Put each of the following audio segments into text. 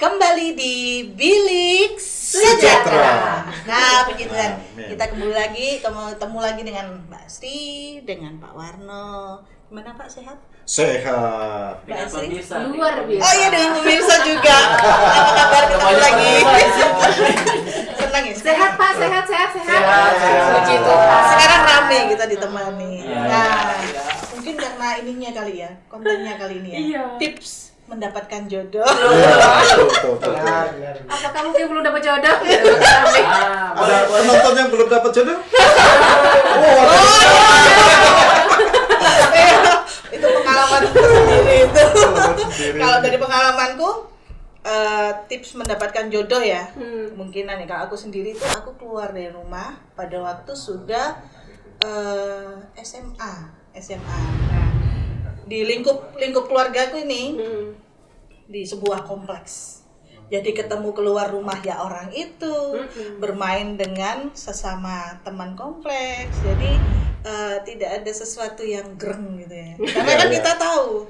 Kembali di Bilik Sejahtera. Nah, begitu kan. Kita ketemu lagi dengan Mbak Sri, dengan Pak Warno. Gimana Pak, sehat? Sehat. Mbak Sri? Luar biasa. Oh iya, dengan pemirsa juga. Apa kabar, ketemu lagi? Senang ya? Sehat Pak, sehat. Puji Tuhan. Sekarang rame kita ditemani. Iya. Nah, mungkin karena ininya kali ya, kontennya kali ini ya. Iya. Tips mendapatkan jodoh. Betul. Apakah mungkin belum dapat jodoh? Ada penonton yang belum dapat jodoh? Itu pengalamanku sendiri itu. Kalau dari pengalamanku, tips mendapatkan jodoh ya, kemungkinan ya. Kalau aku sendiri itu aku keluar dari rumah pada waktu sudah SMA. Nah, di lingkup keluargaku ini di sebuah kompleks. Jadi ketemu keluar rumah ya orang itu, bermain dengan sesama teman kompleks. Jadi tidak ada sesuatu yang greng gitu ya. Karena kan kita tahu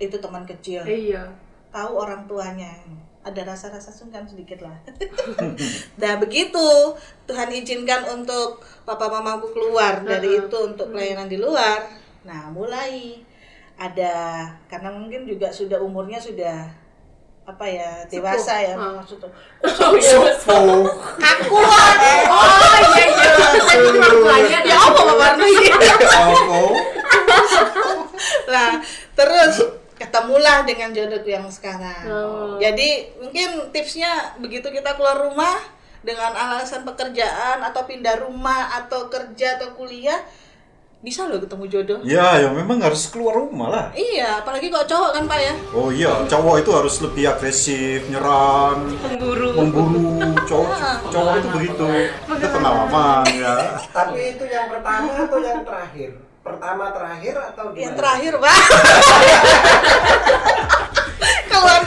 itu teman kecil. Iya. Tahu orang tuanya. Ada rasa-rasa sungkan sedikit lah. Nah begitu Tuhan izinkan untuk papa mamaku keluar dari itu untuk pelayanan di luar. Nah mulai ada, karena mungkin juga sudah umurnya sudah apa ya, dewasa ya maksudnya. Aku iya. Ya apa Pak Warno ini? Nah, terus ketemulah dengan jodohku yang sekarang. Jadi mungkin tipsnya begitu kita keluar rumah dengan alasan pekerjaan atau pindah rumah atau kerja atau kuliah, bisa loh ketemu jodoh. Ya memang harus keluar rumah lah. Iya, apalagi kok cowok kan Pak ya. Oh iya, cowok itu harus lebih agresif, nyerang, memburu. Cowok itu begitu. Itu pengalaman ya. Tapi itu yang pertama atau yang terakhir? Pertama terakhir atau gimana? Yang terakhir Pak. keluar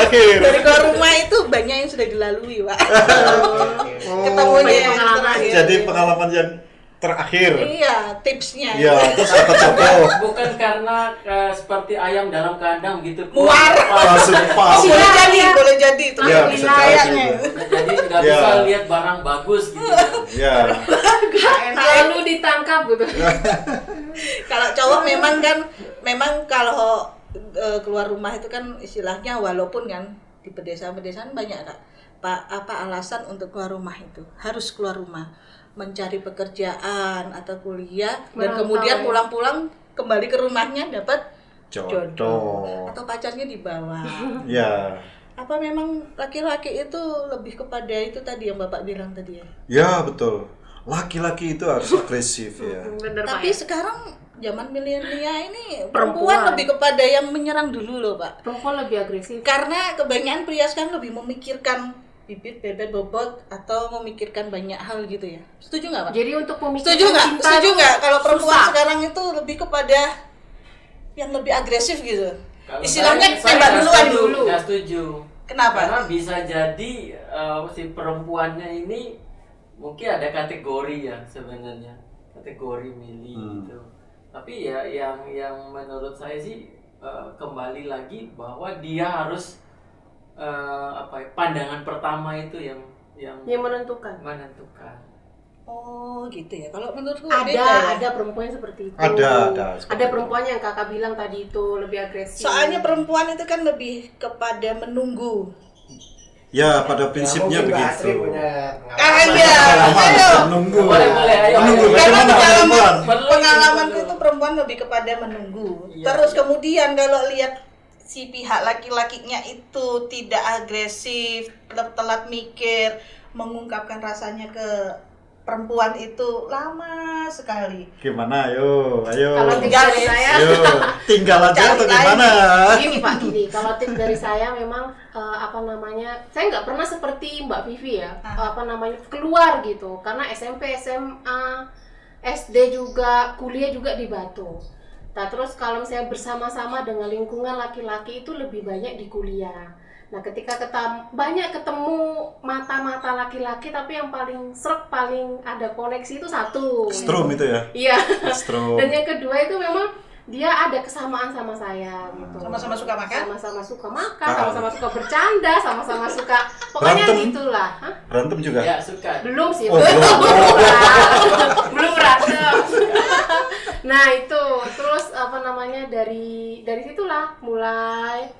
dari keluar rumah itu banyak yang sudah dilalui Pak. Ketemunya yang terakhir. Jadi pengalaman yang terakhir. Iya, tipsnya. Iya, terus dapat jodoh. Bukan karena seperti ayam dalam kandang gitu. Muar. Langsung pas. Boleh jadi itu. Iya, bisa kayaknya. Jadi nggak bisa lihat barang bagus gitu. Ya. Lalu ditangkap gitu. Kalau cowok memang kalau keluar rumah itu kan istilahnya, walaupun kan di pedesaan banyak Kak. Apa alasan untuk keluar rumah itu? Harus keluar rumah, mencari pekerjaan atau kuliah, dan kemudian pulang-pulang kembali ke rumahnya dapat jodoh atau pacarnya dibawa. Ya. Apa memang laki-laki itu lebih kepada itu tadi yang Bapak bilang tadi ya? Ya betul. Laki-laki itu harus agresif ya. Bener, Tapi Pak, ya? sekarang zaman milenial ini perempuan lebih kepada yang menyerang dulu loh Pak. Perempuan lebih agresif. Karena kebanyakan pria sekarang lebih memikirkan bibit, bebet, bobot, atau memikirkan banyak hal gitu ya. Setuju nggak Pak? Jadi untuk pemikiran Setuju nggak kalau perempuan susah. sekarang itu lebih kepada yang lebih agresif gitu? Kalau Istilahnya saya tembak duluan dulu. Nggak setuju. Kenapa? Karena bisa jadi si perempuannya ini mungkin ada kategori ya sebenarnya, kategori milih gitu. Tapi ya yang menurut saya sih kembali lagi bahwa dia harus pandangan pertama itu yang menentukan. Oh gitu ya. Kalau menurutku beda ya. Ada perempuan yang seperti itu. Ada. Ada perempuan yang kakak bilang tadi itu lebih agresif. Soalnya perempuan itu kan lebih kepada menunggu. Ya pada prinsipnya Mungkin Mbak Asri begitu. punya Iya, ayo. Menunggu. Boleh, ayo. Menunggu. Karena Bagaimana perempuan? pengalamanku itu perempuan lebih kepada menunggu. Terus kemudian kalau lihat si pihak laki-lakinya itu tidak agresif, telat mikir, mengungkapkan rasanya ke perempuan itu lama sekali. Gimana? Ayo. Kalau tinggal dari saya, Tinggal aja atau gimana? gini Pak, kalau tim dari saya memang saya nggak pernah seperti Mbak Vivi ya, keluar gitu, karena SMP, SMA, SD juga, kuliah juga di Batu. Nah terus kalau misalnya bersama-sama dengan lingkungan laki-laki itu lebih banyak di kuliah. Nah ketika banyak ketemu mata-mata laki-laki, tapi yang paling paling ada koneksi itu satu. Strom itu ya? Iya. Strom. Dan yang kedua itu memang dia ada kesamaan sama saya gitu. Sama-sama suka makan? Sama-sama suka makan, sama-sama suka bercanda, sama-sama suka pokoknya Berantem? gitulah. Hah? Berantem juga? Ya suka. Belum sih, Oh, belum. belum berantem. Nah itu terus apa namanya dari situlah mulai.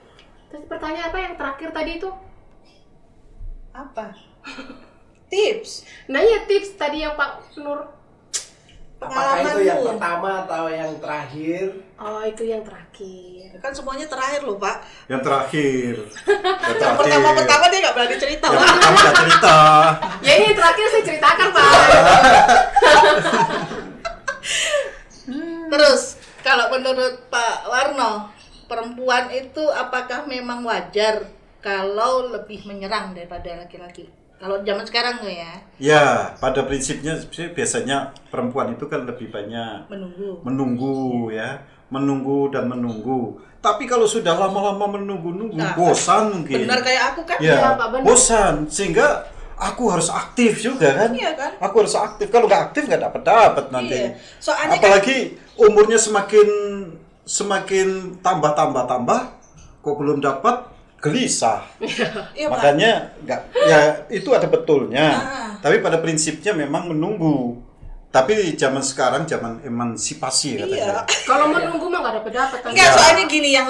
Terus pertanyaan apa yang terakhir tadi itu? Apa? Tips. Nah ya tips tadi yang Pak Nur. Apakah itu yang Pengalamanmu. pertama atau yang terakhir? Oh itu yang terakhir. Kan semuanya terakhir loh Pak. Yang terakhir. Yang Yang pertama-pertama dia nggak berani cerita Yang Pak. pertama nggak cerita. Ya ini yang terakhir saya ceritakan Pak. Terus kalau menurut Pak Warno, perempuan itu apakah memang wajar kalau lebih menyerang daripada laki-laki? Kalau zaman sekarang tuh ya, Ya, pada prinsipnya sih biasanya perempuan itu kan lebih banyak menunggu. ya, menunggu dan menunggu. Tapi kalau sudah lama-lama menunggu-nunggu, Nah, bosan mungkin. Benar kayak aku kan? Ya, Iya, Pak, benar. bosan sehingga aku harus aktif juga kan? Iya kan? Aku harus aktif. Kalau nggak aktif nggak dapat nanti. Iya. Soalnya Apalagi umurnya semakin tambah, kok belum dapat, gelisah. Iya, Pak. Makanya nggak, ya itu ada betulnya. Ah. Tapi pada prinsipnya memang menunggu. Tapi zaman sekarang zaman emansipasi katanya. Iya. Kalau menunggu mah nggak dapat Enggak, Ya. soalnya gini yang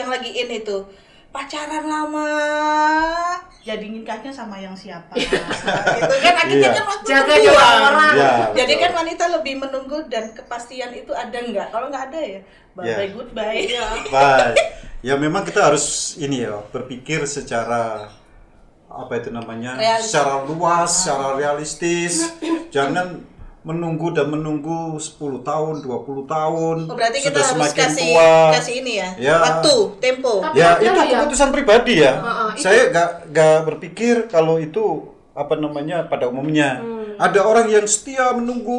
lagi in itu. Pacaran lama, jadi nikahnya sama yang siapa? Gitu kan akhirnya Iya. kan waktu Jaga berbuang. jarak orang. Ya, Jadi betul. kan wanita lebih menunggu dan kepastian itu ada nggak? Kalau nggak ada ya, bye Ya. goodbye. Baik. Ya memang kita harus ini ya, berpikir secara apa itu namanya? Realistis. Secara luas, secara realistis. Jangan menunggu 10 tahun, 20 tahun. Oh, berarti kita sudah harus semakin kasih tua. ini ya, Ya. waktu, tempo. Tapi Ya, ada itu ya. keputusan pribadi ya. Itu- Saya nggak berpikir kalau itu apa namanya pada umumnya. Ada orang yang setia menunggu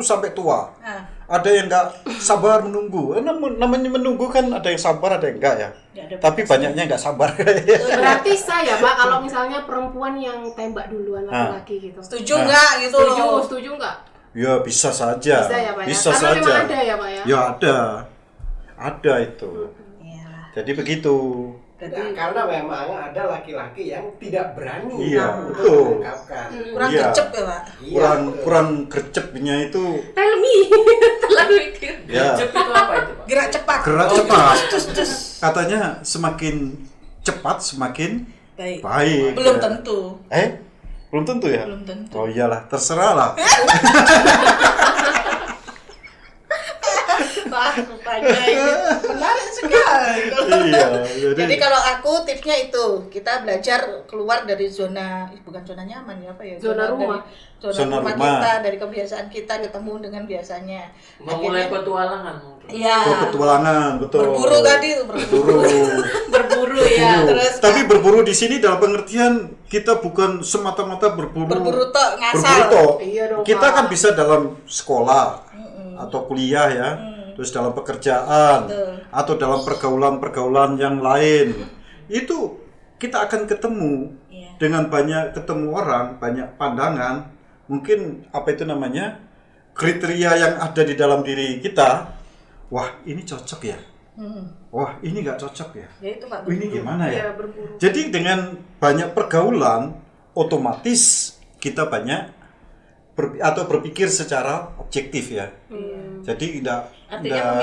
sampai tua. Nah, Ada yang nggak sabar menunggu. Namanya menunggu kan ada yang sabar, ada yang enggak ya. Nggak ada Tapi banyaknya nggak sabar. Berarti saya Pak kalau misalnya perempuan yang tembak duluan laki-laki gitu. setuju nggak gitu Setuju, loh? setuju nggak? Ya bisa saja. Bisa ya Pak ya? Bisa Karena saja. memang ada ya Pak ya? Ya ada. Ada itu. Iyalah. Jadi begitu. Berarti Karena memang ada laki-laki yang tidak berani Iya, untuk betul. mengungkapkan. kurang Iya. gercep ya Pak. Iya, betul. Kurang gercepnya itu Tell me, terlalu mikir. ya Gercep itu apa itu, Pak? Gerak cepat. gerak cepat. Katanya semakin cepat semakin Baik. baik. Belum Ya. tentu. Belum tentu ya? Belum tentu. Oh iyalah, terserah lah. Wah, rupanya ini menarik sekali. Iya, Jadi kalau aku tipsnya itu kita belajar keluar dari bukan zona nyaman ya apa ya? Zona rumah. Zona Zona rumah rumah. kita, dari kebiasaan kita ketemu dengan biasanya. Memulai Akhirnya- petualangan mungkin. Iya. Oh, petualangan, betul. Berburu tadi itu berburu. Berburu ya. Berburu. Terus Tapi berburu di sini dalam pengertian kita bukan semata-mata berburu. Berburu tok, ngasal. Berburu tok. Iya dong, Kita Pak. kan bisa dalam sekolah atau kuliah ya, terus dalam pekerjaan Betul. atau dalam pergaulan-pergaulan yang lain. Itu kita akan ketemu Iya. dengan ketemu orang, banyak pandangan. Mungkin apa itu namanya? Kriteria yang ada di dalam diri kita. Wah, ini cocok ya. Wah, ini nggak cocok ya. Ya itu Pak. Ini gimana ya? Iya, berburu. Jadi dengan banyak pergaulan, otomatis kita banyak berpikir secara objektif ya. Jadi tidak Artinya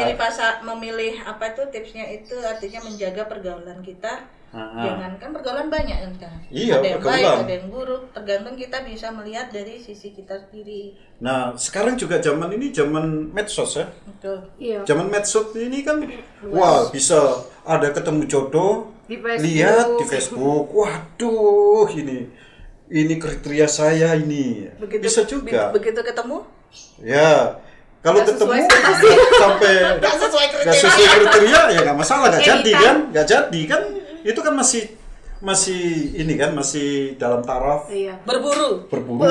memilih apa itu tipsnya itu artinya menjaga pergaulan kita. Jangankan pergaulan banyak kan sekarang. Iya, ada yang baik, pergaulan. ada yang buruk. Tergantung kita bisa melihat dari sisi kita sendiri. Nah, sekarang juga zaman ini zaman medsos ya. Betul. Iya. Zaman medsos ini kan wah, bisa ada ketemu jodoh, Di Facebook. lihat di Facebook. Waduh, ini kriteria saya ini. Bisa juga. Begitu ketemu Ya. Kalau Nggak ketemu sesuai sampai nggak sesuai nggak kriteria. sesuai kriteria ya nggak masalah, nggak jadi Editan. kan, nggak jadi kan, itu kan masih ini kan masih dalam taraf Iya. Berburu. berburu.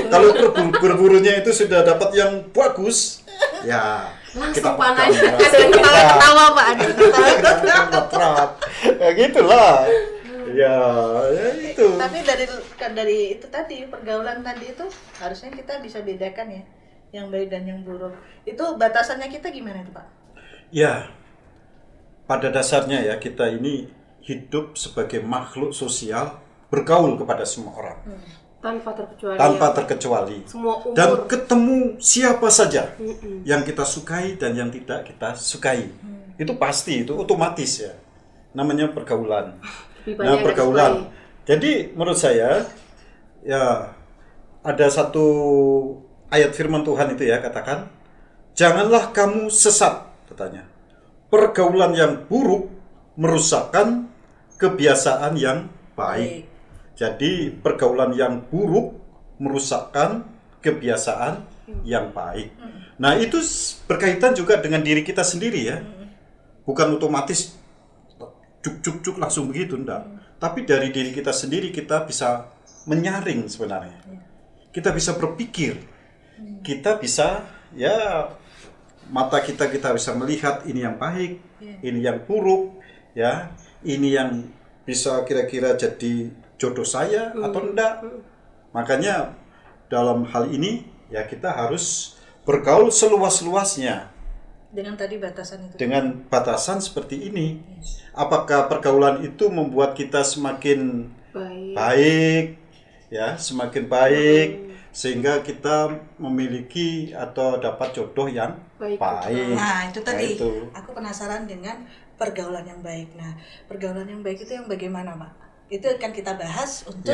Kalau berburunya itu sudah dapat yang bagus, ya Langsung kita panah. pegang, Ada yang ketawa Pak, ada yang ketawa. ya gitulah, ya itu. Tapi dari itu tadi pergaulan tadi itu harusnya kita bisa bedakan ya, yang baik dan yang buruk. Itu batasannya kita gimana tuh Pak? Ya, pada dasarnya ya kita ini hidup sebagai makhluk sosial, bergaul kepada semua orang Tanpa terkecuali. tanpa terkecuali, Semua umur. dan ketemu siapa saja yang kita sukai dan yang tidak kita sukai. Itu pasti, itu otomatis ya, namanya pergaulan. Lebih banyak Nah, yang pergaulan. disukai. Jadi menurut saya ya ada satu ayat firman Tuhan itu ya, katakan, janganlah kamu sesat, katanya. Pergaulan yang buruk merusakkan kebiasaan yang baik. Jadi pergaulan yang buruk merusakkan kebiasaan yang baik. Nah, itu berkaitan juga dengan diri kita sendiri ya. Bukan otomatis cuk langsung begitu, enggak. Tapi dari diri kita sendiri kita bisa menyaring sebenarnya. Kita bisa berpikir. Kita bisa ya, mata kita bisa melihat ini yang baik, ini yang buruk, ya. Ini yang bisa kira-kira jadi jodoh saya atau enggak. Makanya dalam hal ini ya kita harus bergaul seluas-luasnya. Dengan tadi batasan itu. Dengan batasan seperti ini. Apakah pergaulan itu membuat kita semakin baik, ya, semakin baik, sehingga kita memiliki atau dapat jodoh yang baik. Nah, itu tadi. Nah, itu. Aku penasaran dengan pergaulan yang baik. Nah, pergaulan yang baik itu yang bagaimana, Pak? Itu akan kita bahas untuk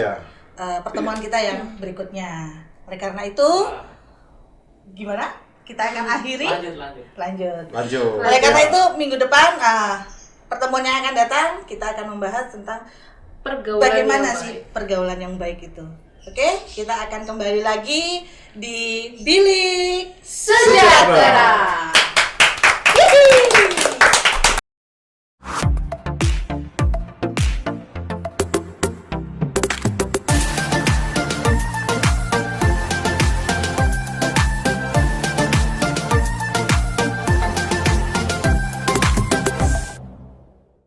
pertemuan kita yang berikutnya. Oleh karena itu, gimana? Kita akan akhiri. Lanjut. Oleh karena itu, minggu depan, pertemuan yang akan datang, kita akan membahas tentang Pergaulan bagaimana yang sih baik. pergaulan yang baik itu. Oke, kita akan kembali lagi di Bilik